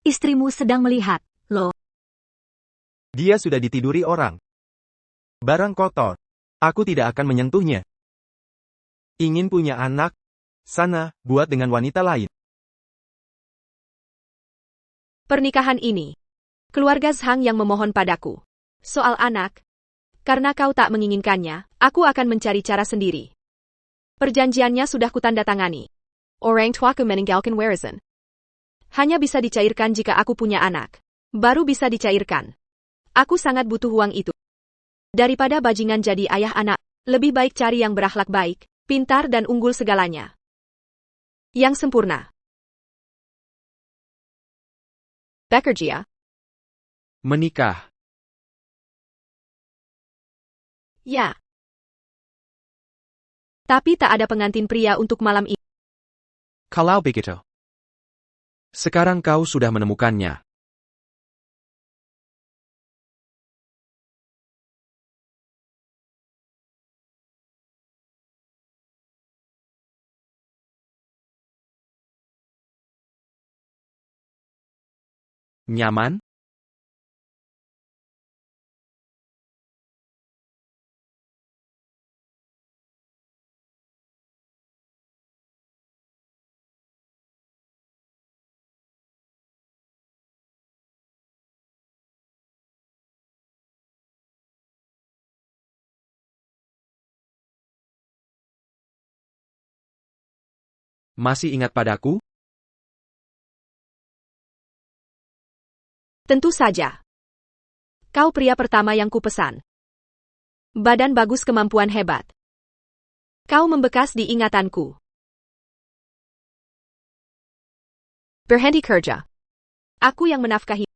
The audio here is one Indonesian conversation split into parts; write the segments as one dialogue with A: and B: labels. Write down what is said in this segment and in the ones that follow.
A: Istrimu sedang melihat, loh.
B: Dia sudah ditiduri orang. Barang kotor. Aku tidak akan menyentuhnya. Ingin punya anak? Sana, buat dengan wanita lain.
C: Pernikahan ini. Keluarga Zhang yang memohon padaku. Soal anak. Karena kau tak menginginkannya, aku akan mencari cara sendiri. Perjanjiannya sudah kutandatangani. Orang tuaku meninggalkan warisan. Hanya bisa dicairkan jika aku punya anak. Baru bisa dicairkan. Aku sangat butuh uang itu. Daripada bajingan jadi ayah anak, lebih baik cari yang berakhlak baik, pintar dan unggul segalanya. Yang sempurna. Bekerja.
B: Menikah.
C: Ya. Tapi tak ada pengantin pria untuk malam ini.
D: Kalau begitu. Sekarang kau sudah menemukannya. Nyaman? Masih ingat padaku?
C: Tentu saja. Kau pria pertama yang kupesan. Badan bagus, kemampuan hebat. Kau membekas di ingatanku. Berhenti kerja. Aku yang menafkahi.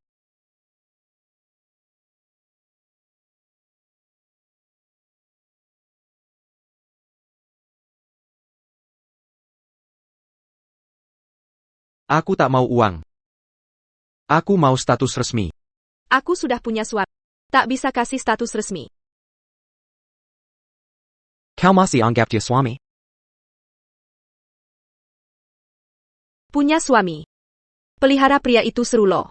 D: Aku tak mau uang. Aku mau status resmi.
C: Aku sudah punya suami. Tak bisa kasih status resmi.
D: Kau masih anggap dia suami?
C: Punya suami. Pelihara pria itu seru loh.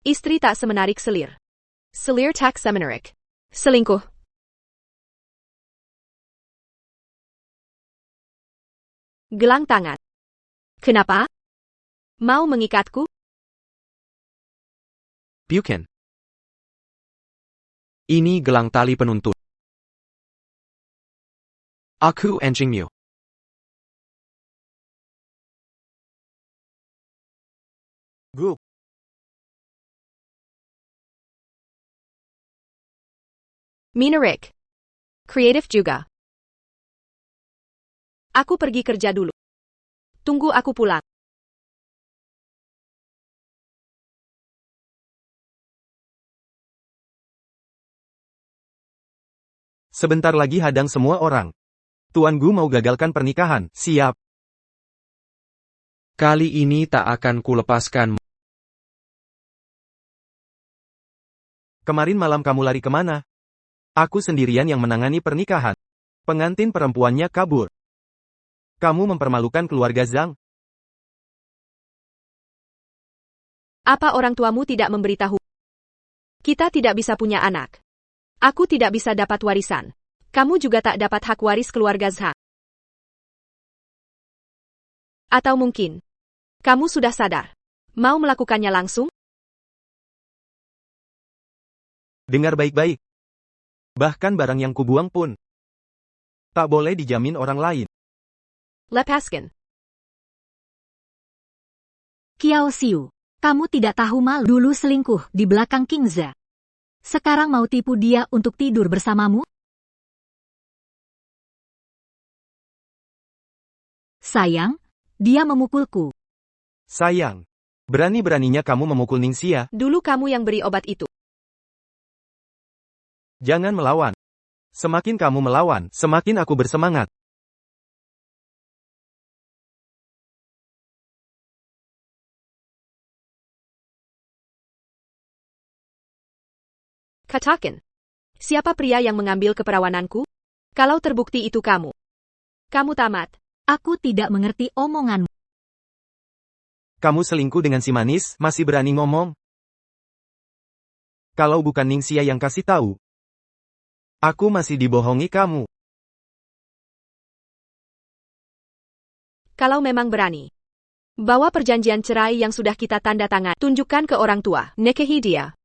C: Istri tak semenarik selir. Selir tak semenarik. Selingkuh. Gelang tangan. Kenapa? Mau mengikatku?
D: Bukan. Ini gelang tali penuntun. Aku anjingmu.
B: Gup.
C: Minarik. Kreatif juga. Aku pergi kerja dulu. Tunggu aku pulang.
B: Sebentar lagi hadang semua orang. Tuan Gu mau gagalkan pernikahan. Siap.
D: Kali ini tak akan kulepaskan.
B: Kemarin malam kamu lari kemana? Aku sendirian yang menangani pernikahan. Pengantin perempuannya kabur. Kamu mempermalukan keluarga Zhang.
C: Apa orang tuamu tidak memberitahu? Kita tidak bisa punya anak. Aku tidak bisa dapat warisan. Kamu juga tak dapat hak waris keluarga Zhang. Atau mungkin, kamu sudah sadar. Mau melakukannya langsung?
B: Dengar baik-baik. Bahkan barang yang kubuang pun tak boleh dijamin orang lain.
C: Lepaskan.
A: Kiao Xiu, kamu tidak tahu malu dulu selingkuh di belakang King Za. Sekarang mau tipu dia untuk tidur bersamamu? Sayang, dia memukulku.
B: Sayang. Berani-beraninya kamu memukul Ningxia.
C: Dulu kamu yang beri obat itu.
B: Jangan melawan. Semakin kamu melawan, semakin aku bersemangat.
C: Katakan. Siapa pria yang mengambil keperawananku? Kalau terbukti itu kamu. Kamu tamat.
A: Aku tidak mengerti omonganmu.
B: Kamu selingkuh dengan si manis, masih berani ngomong? Kalau bukan Ningxia yang kasih tahu, aku masih dibohongi kamu.
C: Kalau memang berani, bawa perjanjian cerai yang sudah kita tanda tangan, tunjukkan ke orang tua, nikahi dia.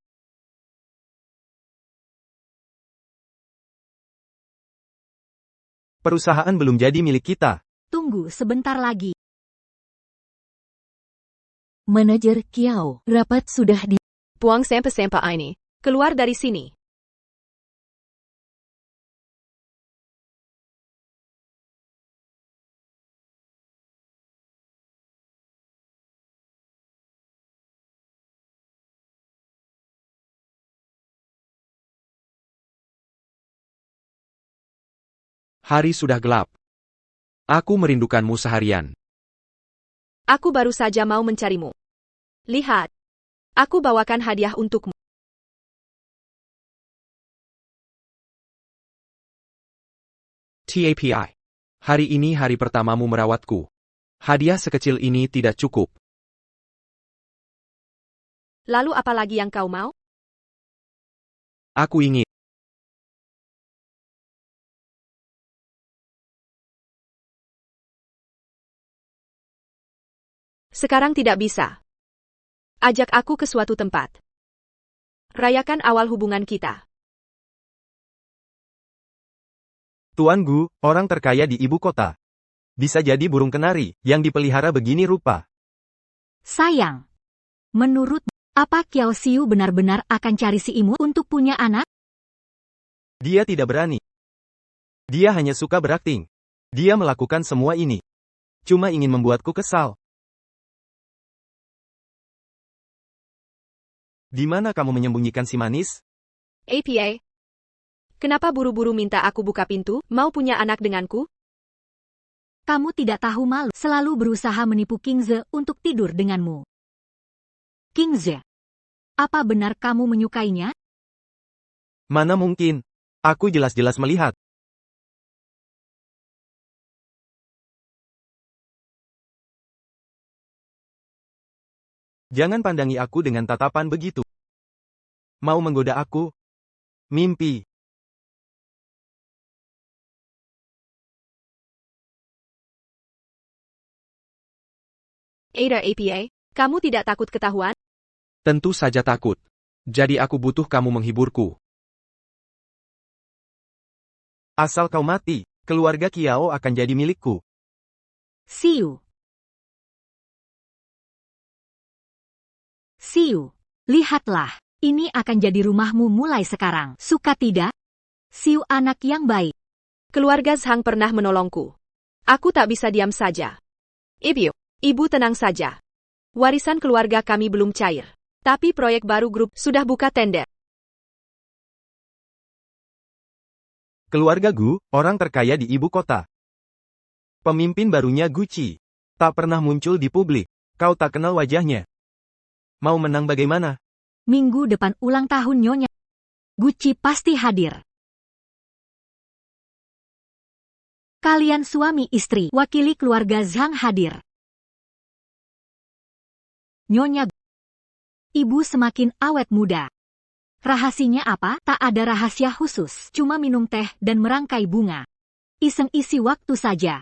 B: Perusahaan belum jadi milik kita.
A: Tunggu sebentar lagi. Manajer Kiao, rapat sudah di...
C: Buang sampah-sampah ini. Keluar dari sini.
D: Hari sudah gelap. Aku merindukanmu seharian.
C: Aku baru saja mau mencarimu. Lihat. Aku bawakan hadiah untukmu.
D: TAPI. Hari ini hari pertamamu merawatku. Hadiah sekecil ini tidak cukup.
C: Lalu apa lagi yang kau mau?
D: Aku ingin.
C: Sekarang tidak bisa. Ajak aku ke suatu tempat. Rayakan awal hubungan kita.
B: Tuan Gu, orang terkaya di ibu kota. Bisa jadi burung kenari, yang dipelihara begini rupa.
A: Sayang. Menurut, apa Kiao Xiu benar-benar akan cari si Imu untuk punya anak?
B: Dia tidak berani. Dia hanya suka berakting. Dia melakukan semua ini. Cuma ingin membuatku kesal. Di mana kamu menyembunyikan si manis?
C: APA. Kenapa buru-buru minta aku buka pintu, mau punya anak denganku?
A: Kamu tidak tahu malu, selalu berusaha menipu King Ze untuk tidur denganmu. King Ze, apa benar kamu menyukainya?
B: Mana mungkin? Aku jelas-jelas melihat. Jangan pandangi aku dengan tatapan begitu. Mau menggoda aku? Mimpi.
C: Ada APA, kamu tidak takut ketahuan?
D: Tentu saja takut. Jadi aku butuh kamu menghiburku.
B: Asal kau mati, keluarga Kiao akan jadi milikku.
A: Xiu. Xiu, lihatlah. Ini akan jadi rumahmu mulai sekarang. Suka tidak? Xiu anak yang baik.
C: Keluarga Zhang pernah menolongku. Aku tak bisa diam saja. Ibu tenang saja. Warisan keluarga kami belum cair. Tapi proyek baru grup sudah buka tender.
B: Keluarga Gu, orang terkaya di ibu kota. Pemimpin barunya Gucci. Tak pernah muncul di publik. Kau tak kenal wajahnya. Mau menang bagaimana?
A: Minggu depan ulang tahun Nyonya. Gucci pasti hadir. Kalian suami istri, wakili keluarga Zhang hadir. Nyonya, ibu semakin awet muda. Rahasianya apa? Tak ada rahasia khusus, cuma minum teh dan merangkai bunga. Iseng isi waktu saja.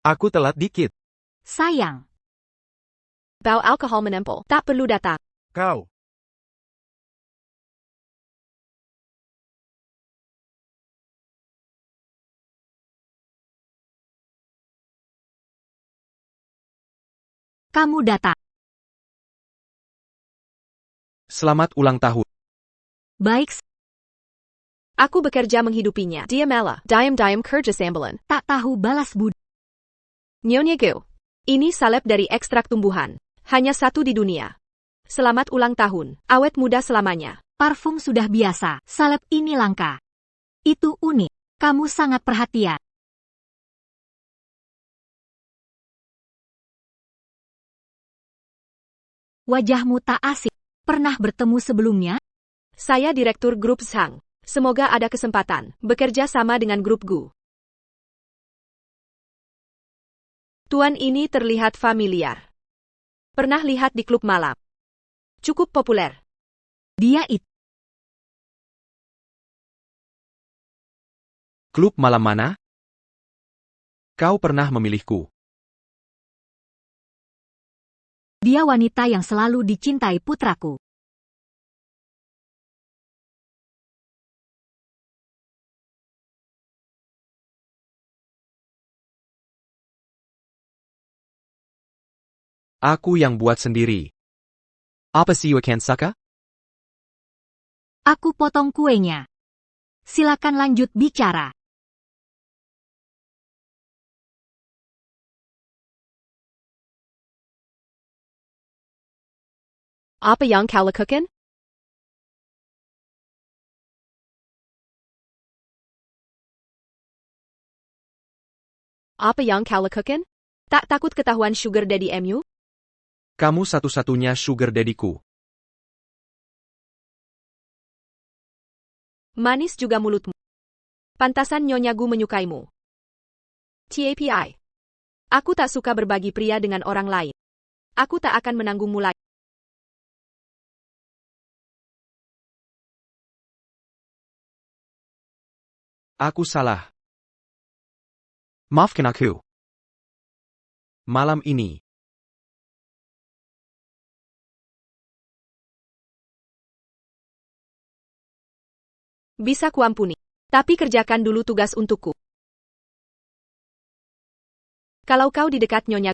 B: Aku telat dikit.
A: Sayang.
C: Bau alkohol menempel, tak perlu datang.
B: Kau.
A: Kamu datang.
D: Selamat ulang tahun.
A: Baik,
C: Aku bekerja menghidupinya. Dia malah, diam-diam kerja sambilan.
A: tak tahu balas budi.
C: Nyonya Gu. Ini salep dari ekstrak tumbuhan. Hanya satu di dunia. Selamat ulang tahun. Awet muda selamanya.
A: Parfum sudah biasa, salep ini langka. Itu unik. Kamu sangat perhatian. Wajahmu tak asing. Pernah bertemu sebelumnya?
C: Saya Direktur Grup Zhang. Semoga ada kesempatan bekerja sama dengan Grup Gu. Tuan ini terlihat familiar. Pernah lihat di klub malam. Cukup populer.
A: Dia itu.
D: Klub malam mana? Kau pernah memilihku.
A: Dia wanita yang selalu dicintai putraku.
D: Aku yang buat sendiri. Apa sih Wakan Saka?
A: Aku potong kuenya. Silakan lanjut bicara.
C: Apa yang kau lakukan? Apa yang kau lakukan? Tak takut ketahuan sugar daddy MU?
D: Kamu satu-satunya sugar daddy-ku.
C: Manis juga mulutmu. Pantasan Nyonya Gu menyukaimu. TAPI. Aku tak suka berbagi pria dengan orang lain. Aku tak akan menanggungmu lagi.
D: Aku salah. Maafkan aku. Malam ini.
C: Bisa kuampuni. Tapi kerjakan dulu tugas untukku. Kalau kau di dekat Nyonya,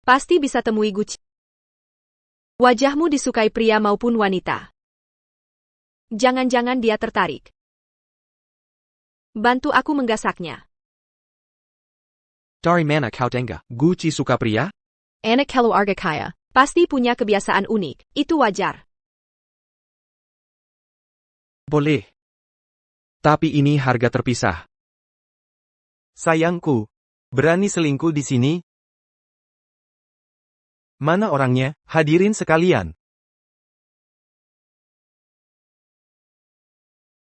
C: pasti bisa temui Gucci. Wajahmu disukai pria maupun wanita. Jangan-jangan dia tertarik. Bantu aku menggasaknya.
D: Dari mana kau tengah? Gucci suka pria?
C: Anak keluarga kaya. Pasti punya kebiasaan unik. Itu wajar.
D: Boleh. Tapi ini harga terpisah.
B: Sayangku, berani selingkuh di sini? Mana orangnya? Hadirin sekalian.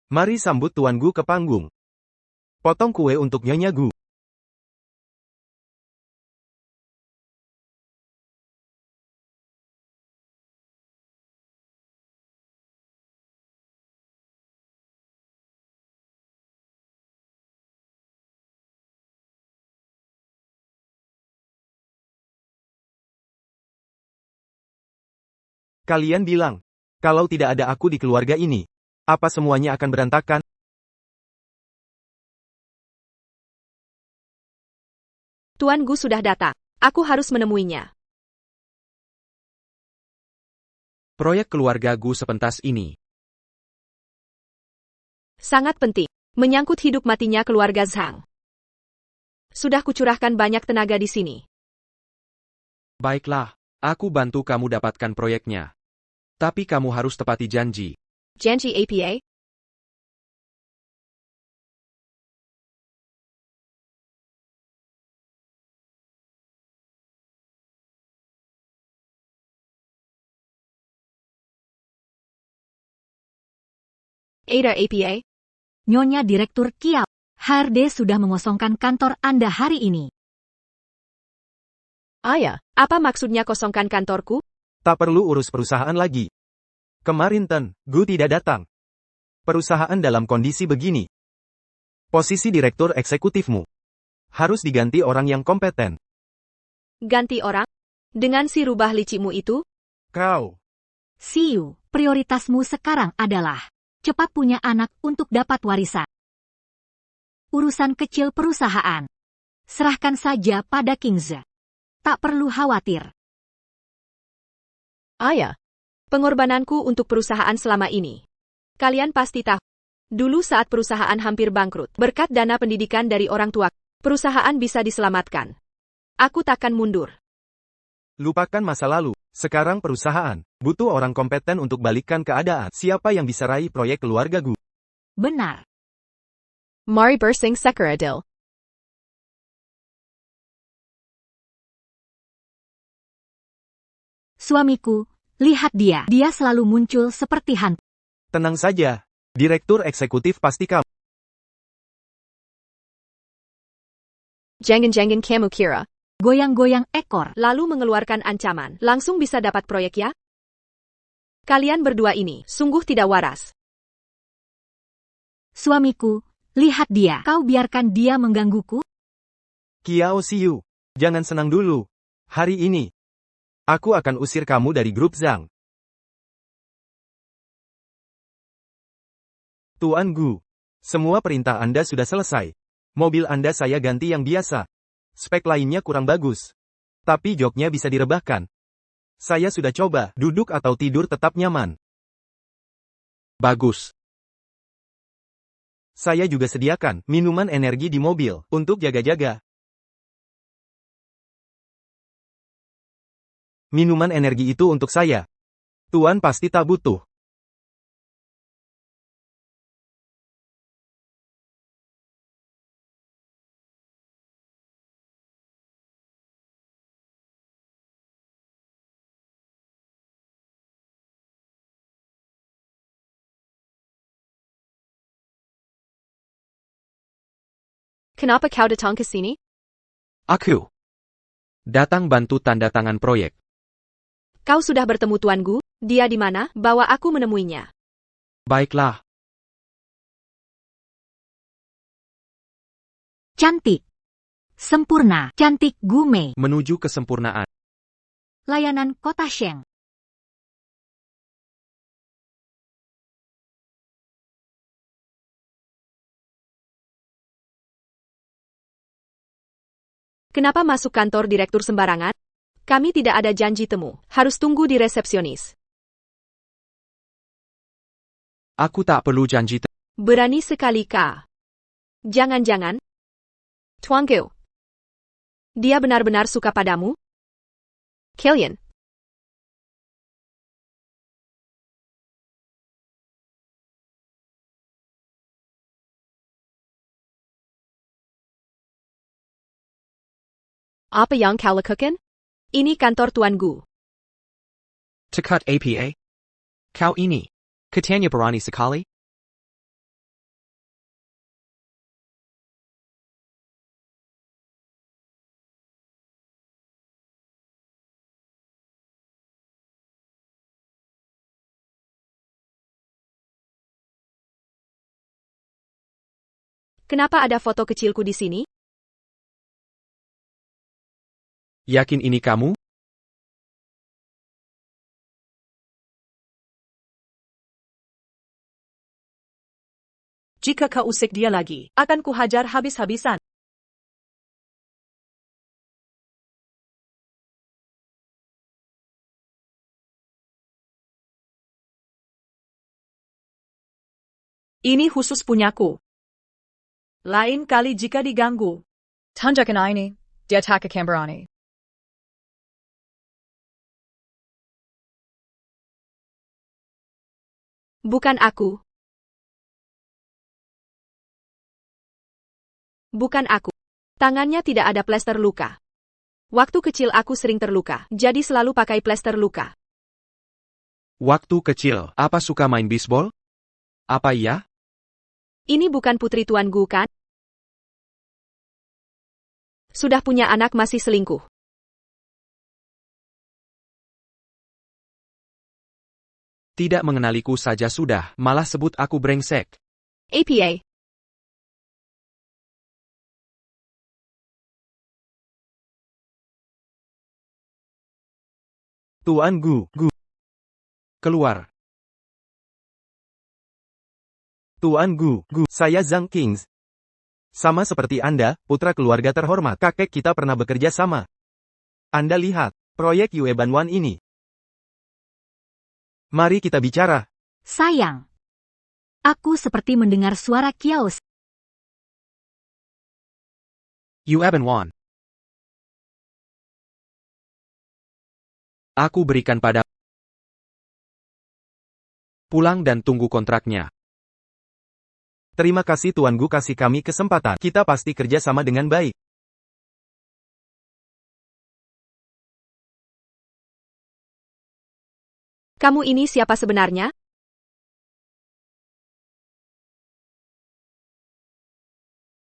B: Mari sambut Tuan Gu ke panggung. Potong kue untuk Nyonya Gu. Kalian bilang, kalau tidak ada aku di keluarga ini, apa semuanya akan berantakan?
C: Tuan Gu sudah datang. Aku harus menemuinya.
D: Proyek keluarga Gu sepentas ini.
C: Sangat penting. Menyangkut hidup matinya keluarga Zhang. Sudah kucurahkan banyak tenaga di sini.
D: Baiklah, aku bantu kamu dapatkan proyeknya. Tapi kamu harus tepati janji.
C: Janji APA? Ada APA?
A: Nyonya Direktur Kiao, HRD sudah mengosongkan kantor Anda hari ini.
C: Ayah, apa maksudnya kosongkan kantorku?
B: Tak perlu urus perusahaan lagi. Kemarin Gu tidak datang. Perusahaan dalam kondisi begini. Posisi direktur eksekutifmu harus diganti orang yang kompeten.
C: Ganti orang? Dengan si rubah licimu itu?
B: Kau.
A: Siu, prioritasmu sekarang adalah cepat punya anak untuk dapat warisan. Urusan kecil perusahaan. Serahkan saja pada King Ze. Tak perlu khawatir.
C: Ayah, pengorbananku untuk perusahaan selama ini. Kalian pasti tahu. Dulu saat perusahaan hampir bangkrut, berkat dana pendidikan dari orang tua, perusahaan bisa diselamatkan. Aku takkan mundur.
B: Lupakan masa lalu. Sekarang perusahaan butuh orang kompeten untuk balikkan keadaan. Siapa yang bisa raih proyek keluarga Gu?
A: Benar.
C: Mari bersing Sekaradil.
A: Suamiku, lihat dia. Dia selalu muncul seperti hantu.
B: Tenang saja. Direktur eksekutif pasti kamu.
C: Jangan kamu kira.
A: goyang-goyang ekor.
C: lalu mengeluarkan ancaman. Langsung bisa dapat proyek ya? Kalian berdua ini sungguh tidak waras.
A: Suamiku, lihat dia. Kau biarkan dia menggangguku?
B: Kiao Xiu, jangan senang dulu. Hari ini, aku akan usir kamu dari grup Zhang. Tuan Gu, semua perintah Anda sudah selesai. Mobil Anda saya ganti yang biasa. Spek lainnya kurang bagus. Tapi joknya bisa direbahkan. Saya sudah coba, duduk atau tidur tetap nyaman.
D: Bagus.
B: Saya juga sediakan minuman energi di mobil untuk jaga-jaga. Minuman energi itu untuk saya. Tuan pasti tak butuh.
C: Kenapa kau datang ke sini?
D: Aku datang bantu tanda tangan proyek.
C: Kau sudah bertemu Tuan Gu? Dia di mana? Bawa aku menemuinya.
D: Baiklah.
A: Cantik. Sempurna. Cantik Gume.
D: Menuju kesempurnaan.
A: Layanan Kota Sheng.
C: Kenapa masuk kantor direktur sembarangan? Kami tidak ada janji temu. Harus tunggu di resepsionis.
D: Aku tak perlu janji.
C: Berani sekali kah? Jangan-jangan. Tuan Gu. Dia benar-benar suka padamu? Killian. Apa yang kau lakukan? Ini kantor Tuan Gu.
D: Tekat APA? Kau ini. Katanya berani sekali?
C: Kenapa ada foto kecilku di sini?
D: Yakin ini kamu?
E: Jika kau usik dia lagi, akan kuhajar habis-habisan. Ini khusus punyaku. Lain kali jika diganggu.
F: Tunjukkan ini, dia tak akan berani.
C: Bukan aku. Bukan aku. Tangannya tidak ada plester luka. Waktu kecil aku sering terluka, jadi selalu pakai plester luka.
D: Waktu kecil, apa suka main bisbol? Apa iya?
C: Ini bukan putri Tuan Gu kan? Sudah punya anak masih selingkuh.
D: Tidak mengenaliku saja sudah, malah sebut aku brengsek.
C: APA.
B: Tuan Gu.
D: Keluar.
B: Tuan Gu. Saya Zhang Kings. Sama seperti Anda, putra keluarga terhormat. Kakek kita pernah bekerja sama. Anda lihat, proyek Yue Banwan ini. Mari kita bicara.
A: Sayang. Aku seperti mendengar suara Kiao.
D: Yue Banwan. Aku berikan pada. Pulang dan tunggu kontraknya.
B: Terima kasih Tuan Gu kasih kami kesempatan. Kita pasti kerja sama dengan baik.
C: Kamu ini siapa sebenarnya?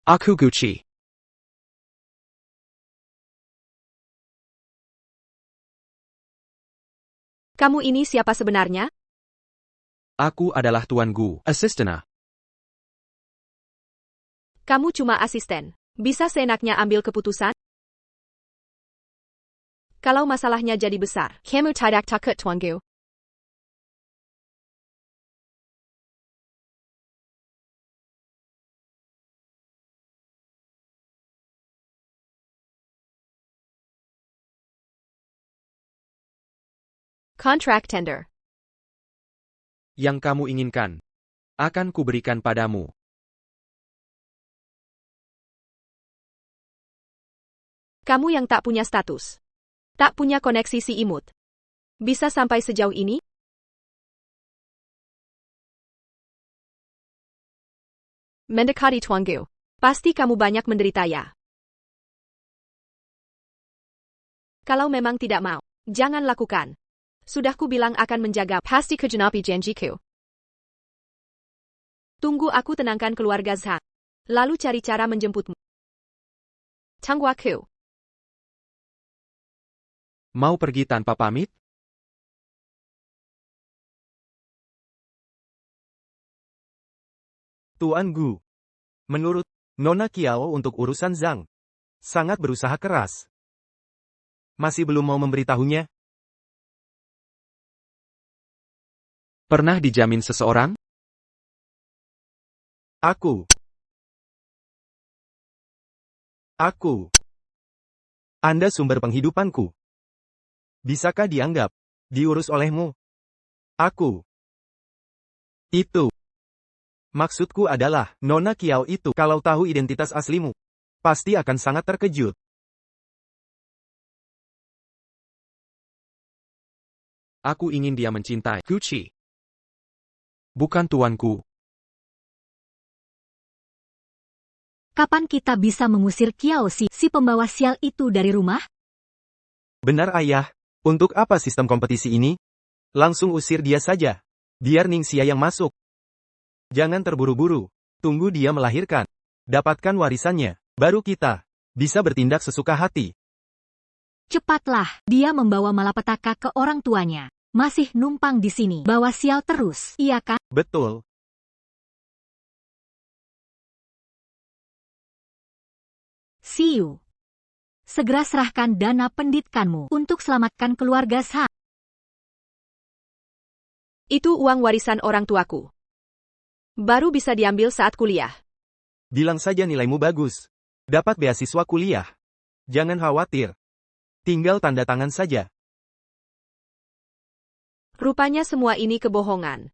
D: Aku Gucci.
C: Kamu ini siapa sebenarnya?
D: Aku adalah Tuan Gu, asistena.
C: Kamu cuma asisten. Bisa seenaknya ambil keputusan? Kalau masalahnya jadi besar.
F: Kamu tidak takut, Tuan Gu.
C: Contract tender.
D: Yang kamu inginkan akan kuberikan padamu.
C: Kamu yang tak punya status. Tak punya koneksi si imut. Bisa sampai sejauh ini? Mendekati Tuan Gu. Pasti kamu banyak menderita ya. Kalau memang tidak mau, jangan lakukan. Sudah ku bilang akan menjaga.
F: Pasti kejenapi janjiku.
C: Tunggu aku tenangkan keluarga Zhang. Lalu cari cara menjemputmu.
F: Tunggu aku.
D: Mau pergi tanpa pamit?
B: Tuan Gu. Menurut Nona Kiao untuk urusan Zhang. Sangat berusaha keras. Masih belum mau memberitahunya?
D: Pernah dijamin seseorang?
B: Aku. Anda sumber penghidupanku. Bisakah dianggap diurus olehmu? Aku. Itu. Maksudku adalah, Nona Kiao itu kalau tahu identitas aslimu, pasti akan sangat terkejut.
D: Aku ingin dia mencintai Gucci. Bukan tuanku.
A: Kapan kita bisa mengusir Kiao si pembawa sial itu dari rumah?
B: Benar ayah, untuk apa sistem kompetisi ini? Langsung usir dia saja. Biar Ningxia yang masuk. Jangan terburu-buru, tunggu dia melahirkan. Dapatkan warisannya, baru kita bisa bertindak sesuka hati.
A: Cepatlah, dia membawa malapetaka ke orang tuanya. Masih numpang di sini, bawa sial terus, iya kan?
B: Betul.
A: See you. Segera serahkan dana pendidikanmu untuk selamatkan keluarga Zhang.
C: Itu uang warisan orang tuaku. Baru bisa diambil saat kuliah.
B: Bilang saja nilaimu bagus. Dapat beasiswa kuliah. Jangan khawatir. Tinggal tanda tangan saja.
C: Rupanya semua ini kebohongan.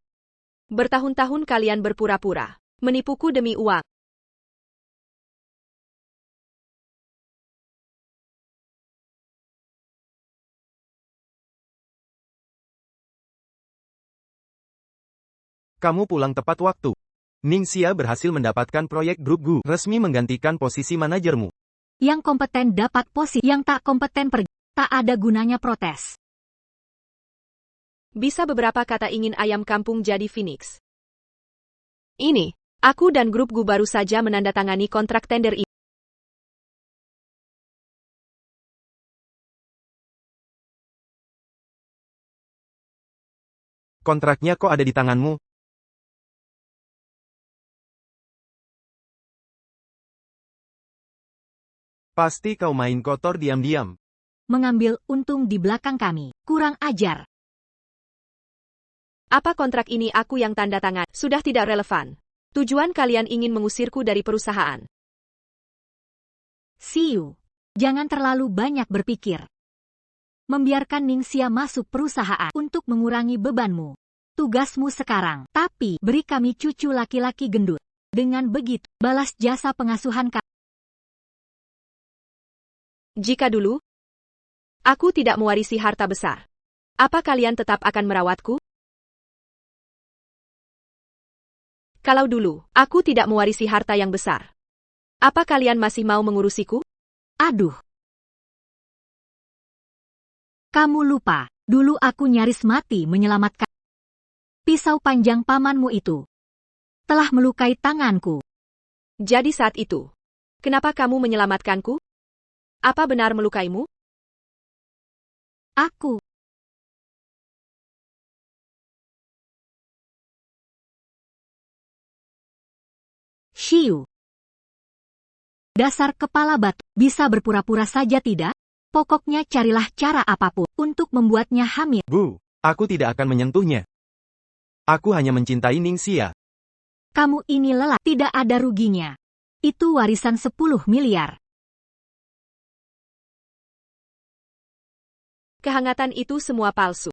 C: Bertahun-tahun kalian berpura-pura menipuku demi uang.
B: Kamu pulang tepat waktu. Ningxia berhasil mendapatkan proyek grup Gu, resmi menggantikan posisi manajermu.
A: Yang kompeten dapat posisi, yang tak kompeten pergi. Tak ada gunanya protes.
C: Bisa beberapa kata ingin ayam kampung jadi Phoenix. Ini, aku dan grup Gu baru saja menandatangani kontrak tender ini.
B: Kontraknya kok ada di tanganmu? Pasti kau main kotor diam-diam.
A: Mengambil untung di belakang kami. Kurang ajar.
C: Apa kontrak ini aku yang tanda tangan? Sudah tidak relevan. Tujuan kalian ingin mengusirku dari perusahaan.
A: See you. Jangan terlalu banyak berpikir. Membiarkan Ningxia masuk perusahaan untuk mengurangi bebanmu. Tugasmu sekarang. Tapi, beri kami cucu laki-laki gendut. Dengan begitu, balas jasa pengasuhan kami.
C: Jika dulu, aku tidak mewarisi harta besar. Apa kalian tetap akan merawatku? Kalau dulu, aku tidak mewarisi harta yang besar. Apa kalian masih mau mengurusiku?
A: Aduh. Kamu lupa, dulu aku nyaris mati menyelamatkan. Pisau panjang pamanmu itu telah melukai tanganku.
C: Jadi saat itu, kenapa kamu menyelamatkanku? Apa benar melukaimu?
A: Aku Xiu. Dasar kepala batu, bisa berpura-pura saja tidak? Pokoknya carilah cara apapun untuk membuatnya hamil.
B: Bu, aku tidak akan menyentuhnya. Aku hanya mencintai Ningxia.
A: Kamu ini lelah, tidak ada ruginya. Itu warisan 10 miliar.
C: Kehangatan itu semua palsu.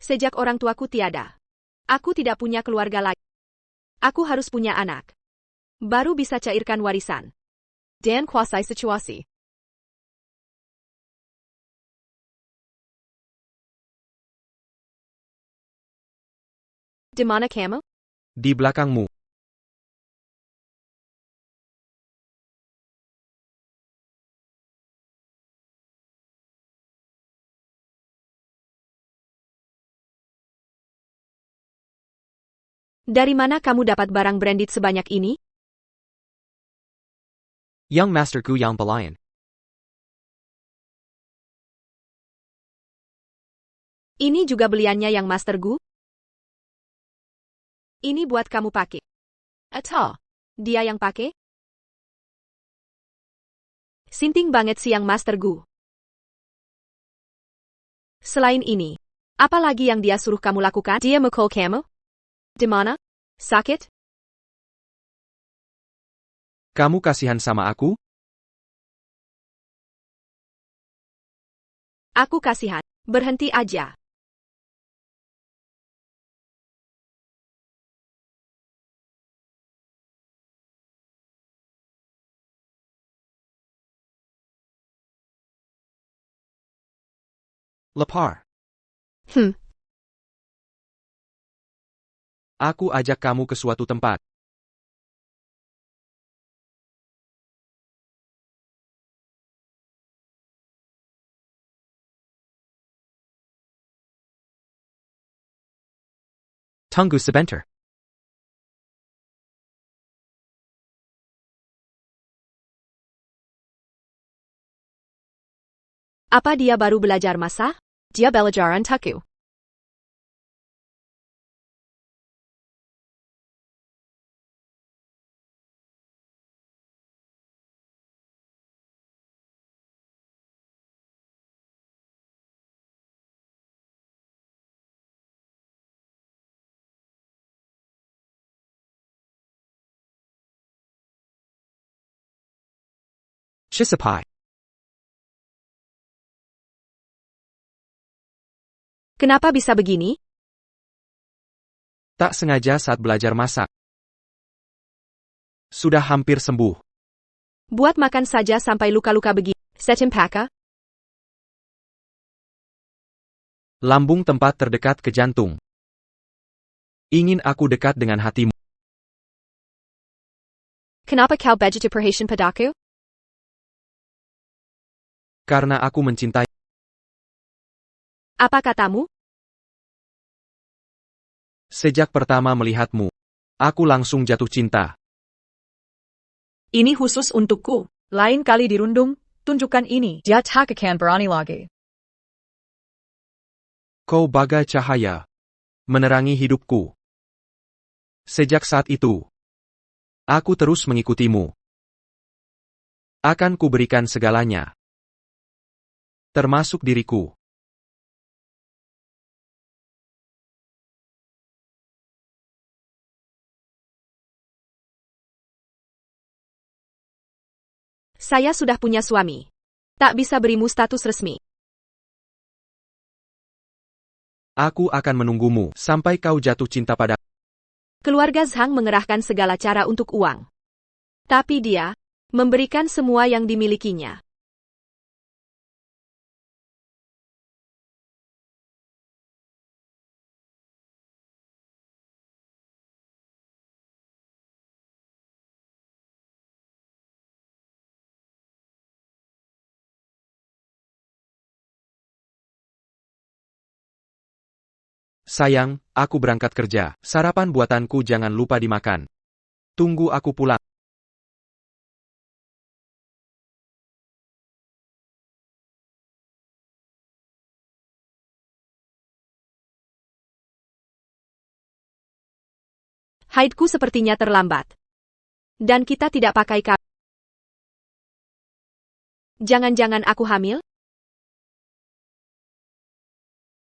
C: Sejak orang tuaku tiada, aku tidak punya keluarga lagi. Aku harus punya anak. Baru bisa cairkan warisan.
F: Dan kuasai situasi. Di mana kamu?
D: Di belakangmu.
C: Dari mana kamu dapat barang branded sebanyak ini?
D: Young Masterku yang pelayan.
C: Ini juga beliannya yang Master Gu? Ini buat kamu pakai.
F: Atau.
C: Dia yang pakai? Sinting banget si yang Master Gu. Selain ini, apa lagi yang dia suruh kamu lakukan?
F: Dia mukul kamu? Di mana?
C: Sakit?
D: Kamu kasihan sama aku?
C: Aku kasihan. Berhenti aja.
D: Lapar.
C: Hmm,
D: Aku ajak kamu ke suatu tempat. Tunggu sebentar.
C: apa dia baru belajar masak?
F: Dia belajaran taku.
D: Chisapai.
C: Kenapa bisa begini?
D: Tak sengaja saat belajar masak. Sudah hampir sembuh.
C: Buat makan saja sampai luka-luka begini.
F: Setimpaka?
D: Lambung tempat terdekat ke jantung. Ingin aku dekat dengan hatimu.
F: Kenapa kau begitu perhatian padaku?
D: Karena aku mencintai.
C: Apa katamu?
D: Sejak pertama melihatmu, aku langsung jatuh cinta.
E: Ini khusus untukku. Lain kali dirundung, tunjukkan ini.
G: Dia tak akan berani lagi.
D: Kau bagai cahaya. Menerangi hidupku. Sejak saat itu, aku terus mengikutimu. Akan kuberikan segalanya. Termasuk diriku.
C: Saya sudah punya suami. Tak bisa berimu status resmi.
D: Aku akan menunggumu sampai kau jatuh cinta pada.
C: Keluarga Zhang mengerahkan segala cara untuk uang. Tapi dia memberikan semua yang dimilikinya.
D: Sayang, aku berangkat kerja. Sarapan buatanku jangan lupa dimakan. Tunggu aku pulang.
C: Haidku sepertinya terlambat. Dan kita tidak pakai kap. Jangan-jangan aku hamil?